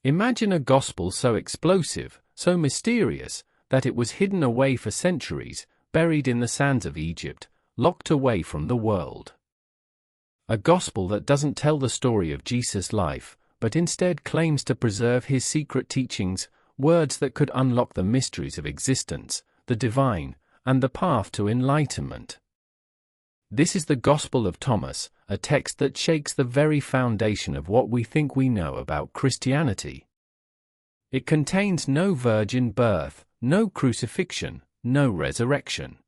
Imagine a gospel so explosive, so mysterious, that it was hidden away for centuries, buried in the sands of Egypt, locked away from the world. A gospel that doesn't tell the story of Jesus' life, but instead claims to preserve his secret teachings, words that could unlock the mysteries of existence, the divine, and the path to enlightenment. This is the Gospel of Thomas, a text that shakes the very foundation of what we think we know about Christianity. It contains no virgin birth, no crucifixion, no resurrection.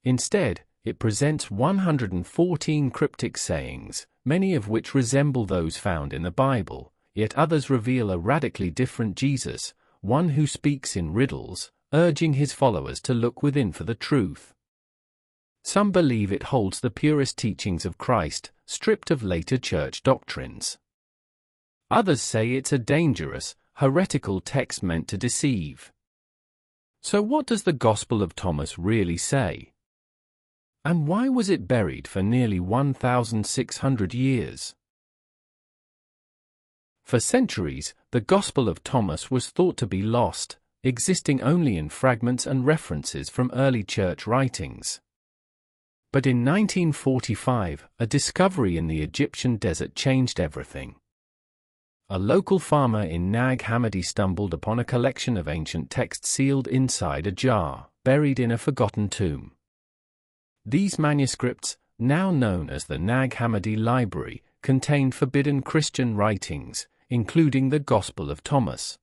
Instead, it presents 114 cryptic sayings, many of which resemble those found in the Bible, yet others reveal a radically different Jesus, one who speaks in riddles, urging his followers to look within for the truth. Some believe it holds the purest teachings of Christ, stripped of later church doctrines. Others say it's a dangerous, heretical text meant to deceive. So what does the Gospel of Thomas really say? And why was it buried for nearly 1,600 years? For centuries, the Gospel of Thomas was thought to be lost, existing only in fragments and references from early church writings. But in 1945, a discovery in the Egyptian desert changed everything. A local farmer in Nag Hammadi stumbled upon a collection of ancient texts sealed inside a jar, buried in a forgotten tomb. These manuscripts, now known as the Nag Hammadi Library, contained forbidden Christian writings, including the Gospel of Thomas.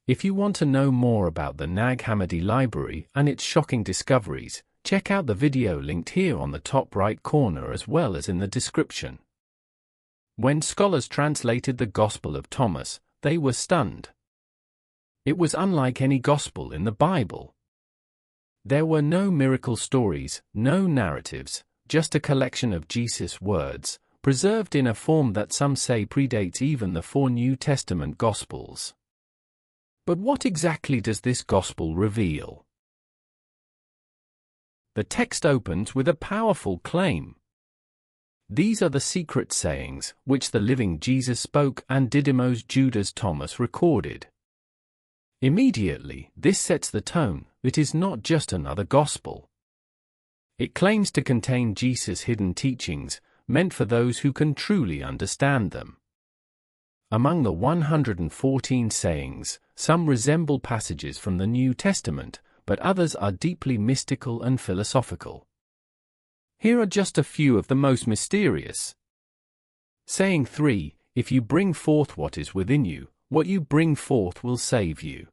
If you want to know more about the Nag Hammadi Library and its shocking discoveries, check out the video linked here on the top right corner as well as in the description. When scholars translated the Gospel of Thomas, they were stunned. It was unlike any gospel in the Bible. There were no miracle stories, no narratives, just a collection of Jesus' words, preserved in a form that some say predates even the 4 New Testament Gospels. But what exactly does this gospel reveal? The text opens with a powerful claim. These are the secret sayings, which the living Jesus spoke and Didymos Judas Thomas recorded. Immediately, this sets the tone. It is not just another gospel. It claims to contain Jesus' hidden teachings, meant for those who can truly understand them. Among the 114 sayings, some resemble passages from the New Testament, but others are deeply mystical and philosophical. Here are just a few of the most mysterious. Saying 3, if you bring forth what is within you, what you bring forth will save you.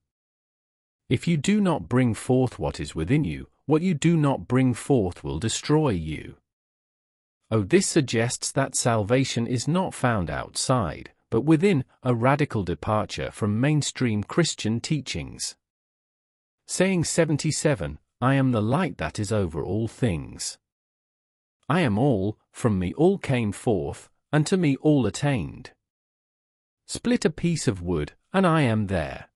If you do not bring forth what is within you, what you do not bring forth will destroy you. Oh, this suggests that salvation is not found outside, but within, a radical departure from mainstream Christian teachings. Saying 77, I am the light that is over all things. I am all, from me all came forth, and to me all attained. Split a piece of wood, and I am there.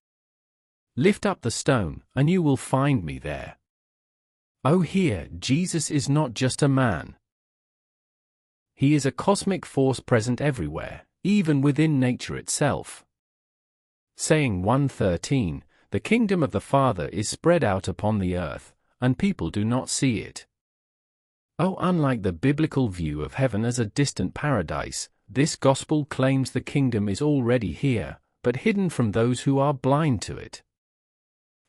Lift up the stone, and you will find me there. Oh, here, Jesus is not just a man. He is a cosmic force present everywhere, even within nature itself. Saying 113, the kingdom of the Father is spread out upon the earth, and people do not see it. Oh, unlike the biblical view of heaven as a distant paradise, this gospel claims the kingdom is already here, but hidden from those who are blind to it.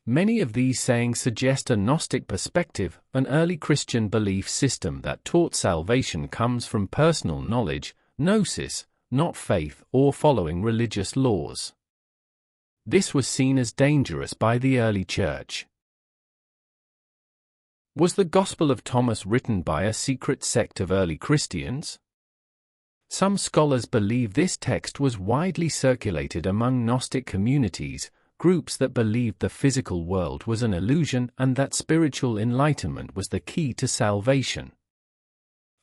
Many of these sayings suggest a Gnostic perspective, an early Christian belief system that taught salvation comes from personal knowledge, gnosis, not faith or following religious laws. This was seen as dangerous by the early church. Was the Gospel of Thomas written by a secret sect of early Christians? Some scholars believe this text was widely circulated among Gnostic communities, groups that believed the physical world was an illusion and that spiritual enlightenment was the key to salvation.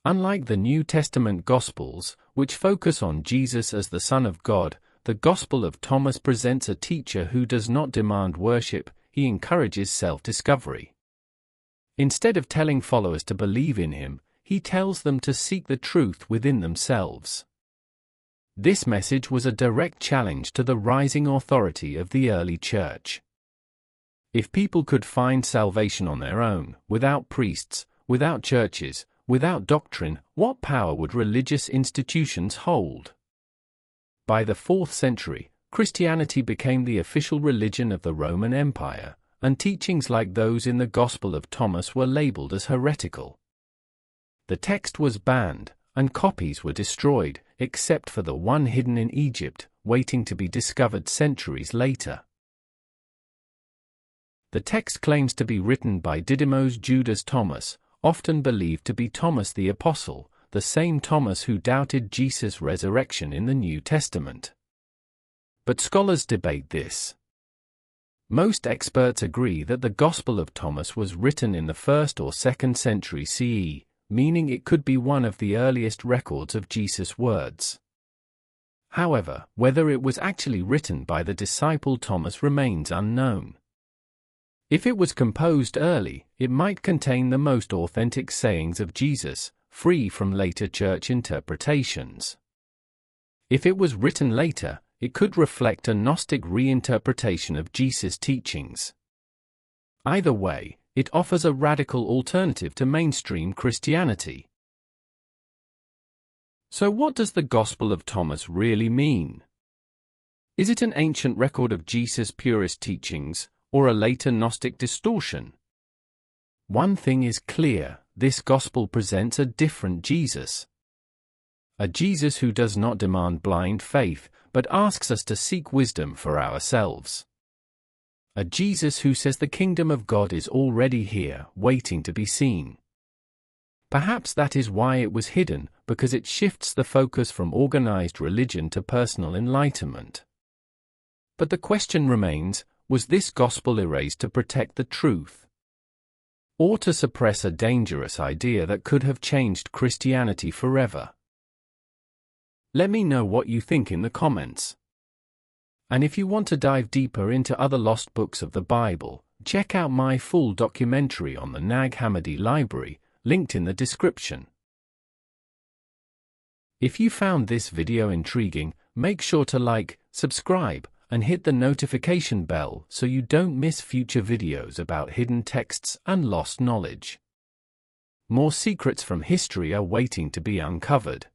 Unlike the New Testament Gospels, which focus on Jesus as the Son of God, the Gospel of Thomas presents a teacher who does not demand worship, he encourages self-discovery. Instead of telling followers to believe in him, he tells them to seek the truth within themselves. This message was a direct challenge to the rising authority of the early church. If people could find salvation on their own, without priests, without churches, without doctrine, what power would religious institutions hold? By the 4th century, Christianity became the official religion of the Roman Empire, and teachings like those in the Gospel of Thomas were labeled as heretical. The text was banned, and copies were destroyed, except for the one hidden in Egypt, waiting to be discovered centuries later. The text claims to be written by Didymus Judas Thomas, often believed to be Thomas the Apostle, the same Thomas who doubted Jesus' resurrection in the New Testament. But scholars debate this. Most experts agree that the Gospel of Thomas was written in the 1st or 2nd century CE, meaning it could be one of the earliest records of Jesus' words. However, whether it was actually written by the disciple Thomas remains unknown. If it was composed early, it might contain the most authentic sayings of Jesus, free from later church interpretations. If it was written later, it could reflect a Gnostic reinterpretation of Jesus' teachings. Either way, it offers a radical alternative to mainstream Christianity. So what does the Gospel of Thomas really mean? Is it an ancient record of Jesus' purest teachings, or a later Gnostic distortion? One thing is clear, this Gospel presents a different Jesus. A Jesus who does not demand blind faith, but asks us to seek wisdom for ourselves. A Jesus who says the kingdom of God is already here, waiting to be seen. Perhaps that is why it was hidden, because it shifts the focus from organized religion to personal enlightenment. But the question remains, was this gospel erased to protect the truth? Or to suppress a dangerous idea that could have changed Christianity forever? Let me know what you think in the comments. And if you want to dive deeper into other lost books of the Bible, check out my full documentary on the Nag Hammadi Library, linked in the description. If you found this video intriguing, make sure to like, subscribe, and hit the notification bell so you don't miss future videos about hidden texts and lost knowledge. More secrets from history are waiting to be uncovered.